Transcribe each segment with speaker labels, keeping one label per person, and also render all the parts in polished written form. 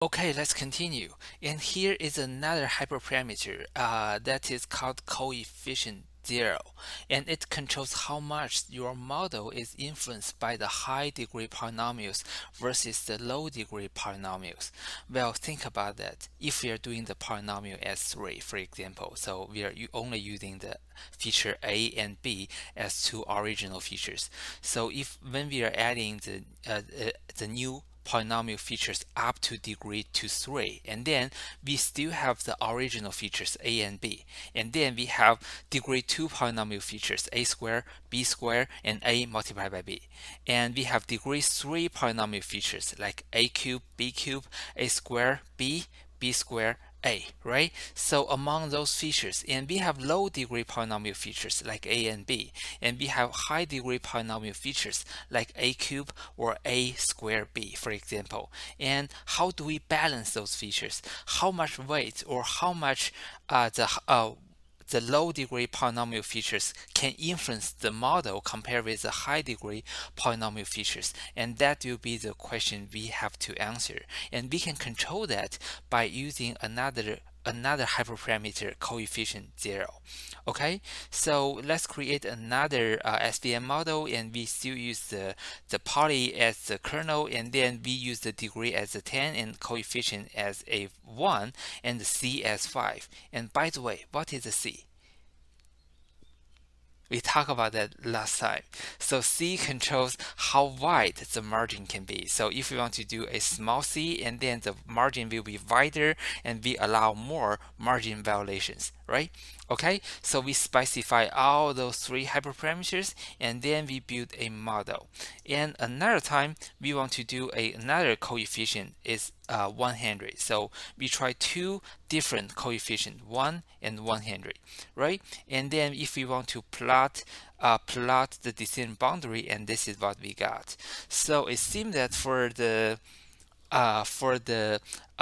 Speaker 1: Okay, let's continue. And here is another hyperparameter that is called coefficient zero, and it controls how much your model is influenced by the high degree polynomials versus the low degree polynomials. Well, think about that. If we are doing the polynomial S3, for example, so we are only using the feature A and B as two original features. So if when we are adding the new polynomial features up to degree to 3, and then we still have the original features a and b, and then we have degree 2 polynomial features a squared, b squared, and a multiplied by b, and we have degree 3 polynomial features like a cubed, b cubed, a squared, b squared, a, right? So among those features, and we have low degree polynomial features like a and b, and we have high degree polynomial features like a cubed or a squared b, for example. And how do we balance those features? How much weight or how much the low degree polynomial features can influence the model compared with the high degree polynomial features? And that will be the question we have to answer. And we can control that by using another hyperparameter coefficient 0. Okay, so let's create another SVM model, and we still use the poly as the kernel, and then we use the degree as a 10 and coefficient as a 1 and the C as 5. And by the way, what is a C? We talked about that last time. So C controls how wide the margin can be. So if we want to do a small c, and then the margin will be wider, and we allow more margin violations, right? Okay, so we specify all those three hyperparameters, and then we build a model. And another time we want to do another coefficient is 100. So we try two different coefficient, 1 and 100, right? And then if we want to plot the descent boundary, and this is what we got. So it seems that for the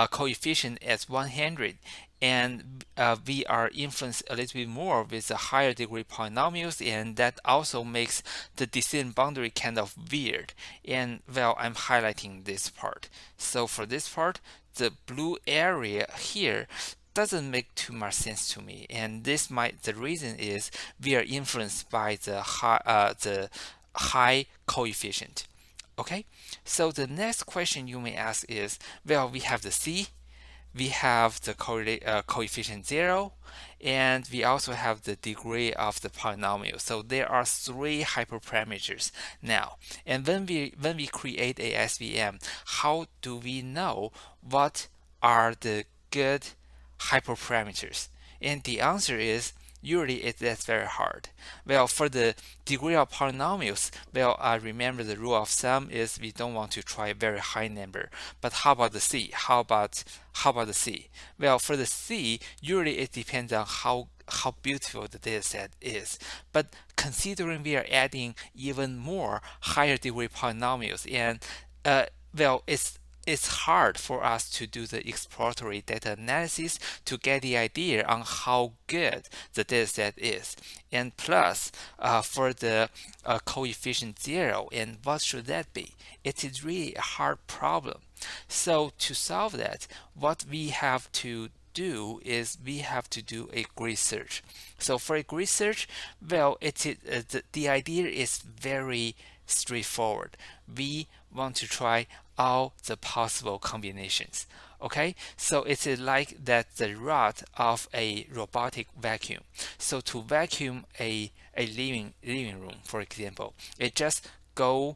Speaker 1: coefficient as 100, and we are influenced a little bit more with the higher degree polynomials, and that also makes the descent boundary kind of weird. And well, I'm highlighting this part. So for this part, the blue area here doesn't make too much sense to me, and the reason is we are influenced by the high coefficient. Okay, so the next question you may ask is, well, we have the C, we have the coefficient 0, and we also have the degree of the polynomial. So there are three hyperparameters now. And when we create a SVM, how do we know what are the good hyperparameters? And the answer is usually that's very hard. Well, for the degree of polynomials, well, remember the rule of thumb is we don't want to try a very high number. But how about the C? How about the C? Well, for the C, usually it depends on how beautiful the data set is. But considering we are adding even more higher degree polynomials, and well, it's hard for us to do the exploratory data analysis to get the idea on how good the dataset is. And plus, for the coefficient 0, and what should that be? It is really a hard problem. So to solve that, what we have to do is we have to do a grid search. So for a grid search, well, the idea is very straightforward. We want to try all the possible combinations. Okay, so it's like that the rod of a robotic vacuum. So to vacuum a living room, for example, it just goes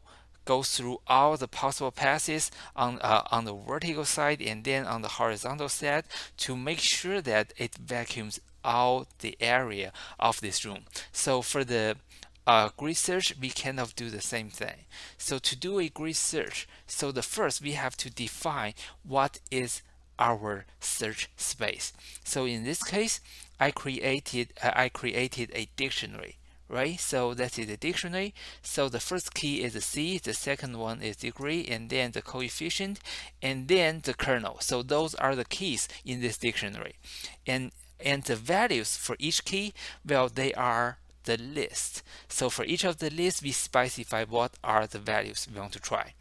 Speaker 1: through all the possible passes on the vertical side and then on the horizontal side to make sure that it vacuums all the area of this room. So for the grid search, we cannot do the same thing. So to do a grid search, so the first we have to define what is our search space. So in this case, I created a dictionary, right? So that is a dictionary. So the first key is the C, the second one is degree, and then the coefficient, and then the kernel. So those are the keys in this dictionary. And the values for each key, well, they are the list. So for each of the lists, we specify what are the values we want to try.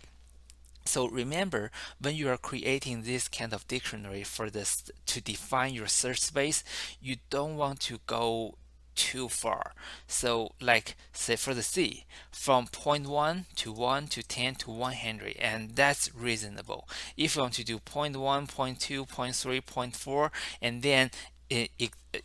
Speaker 1: So remember, when you are creating this kind of dictionary for this to define your search space, you don't want to go too far. So like say for the C, from point 1 to 1 to 10 to 100, and that's reasonable. If you want to do point 1, point 2, point 3, point 4, and then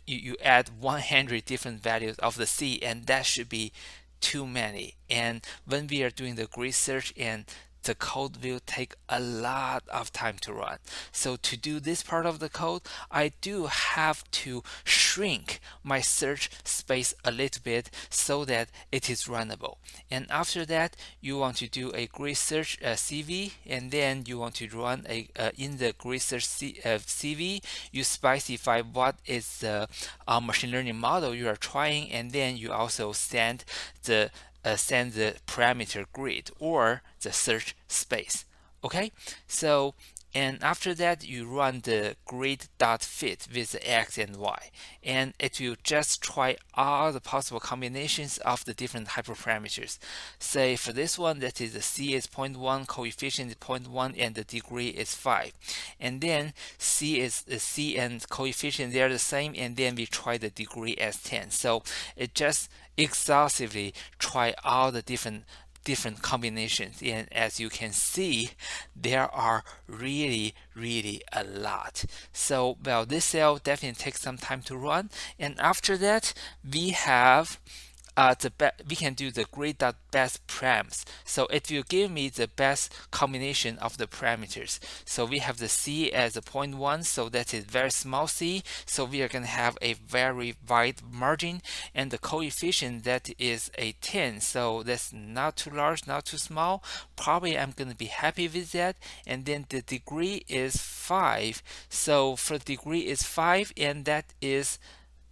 Speaker 1: you add 100 different values of the C, and that should be too many. And when we are doing the grid search, and the code will take a lot of time to run. So to do this part of the code, I do have to shrink my search space a little bit so that it is runnable. And after that, you want to do a grid search CV, and then you want to run a in the grid search CV, you specify what is the machine learning model you are trying, and then you also send the parameter grid or the search space. Okay, so and after that you run the grid.fit with the x and y, and it will just try all the possible combinations of the different hyperparameters. Say for this one, that is the c is 0.1, coefficient is 0.1, and the degree is 5. And then c is the c and coefficient, they are the same, and then we try the degree as 10. So it just exhaustively try all the different combinations, and as you can see, there are really a lot. So well, this cell definitely takes some time to run, and after that we have we can do the grid.best params. So it will give me the best combination of the parameters. So we have the c as a 0.1, so that is very small c. So we are going to have a very wide margin, and the coefficient, that is a 10. So that's not too large, not too small. Probably I'm going to be happy with that. And then the degree is 5. So for degree is 5, and that is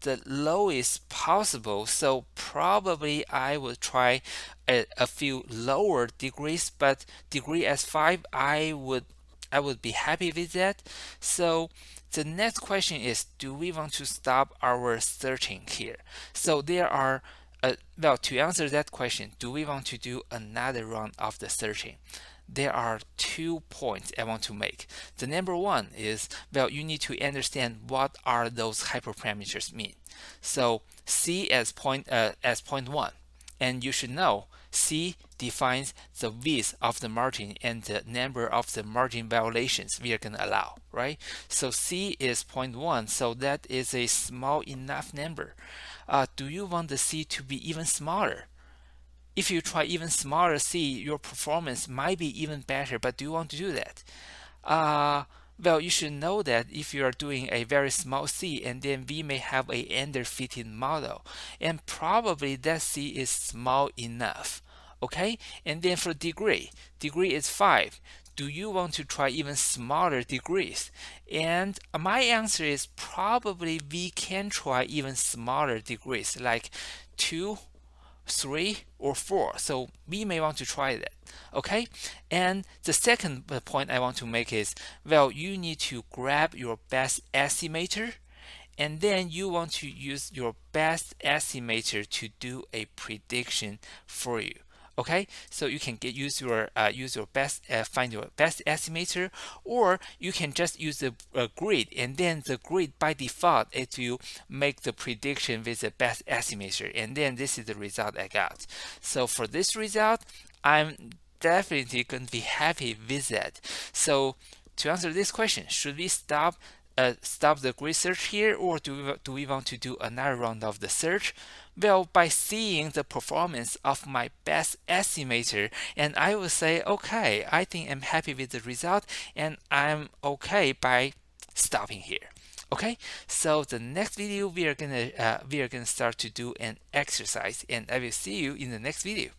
Speaker 1: the lowest possible. So probably I will try a few lower degrees, but degree as 5, I would be happy with that. So the next question is, do we want to stop our searching here? So there are well, to answer that question, do we want to do another round of the searching? There are 2 points I want to make. The number one is, well, you need to understand what are those hyperparameters mean. So C as point 1, and you should know C defines the width of the margin and the number of the margin violations we are going to allow, right? So C is 0.1, so that is a small enough number. Do you want the C to be even smaller? If you try even smaller C, your performance might be even better, but do you want to do that? Well, you should know that if you are doing a very small C, and then we may have a underfitting model, and probably that C is small enough. Okay, and then for degree is 5. Do you want to try even smaller degrees? And my answer is probably we can try even smaller degrees, like 2, 3, or 4. So we may want to try that. Okay, and the second point I want to make is, well, you need to grab your best estimator, and then you want to use your best estimator to do a prediction for you. Okay, so you can use your best find your best estimator, or you can just use the grid, and then the grid by default it will make the prediction with the best estimator, and then this is the result I got. So for this result, I'm definitely going to be happy with that. So to answer this question, should we stop the grid search here, or do we want to do another round of the search? Well, by seeing the performance of my best estimator, and I will say, okay, I think I'm happy with the result, and I'm okay by stopping here. Okay, so the next video we are gonna start to do an exercise, and I will see you in the next video.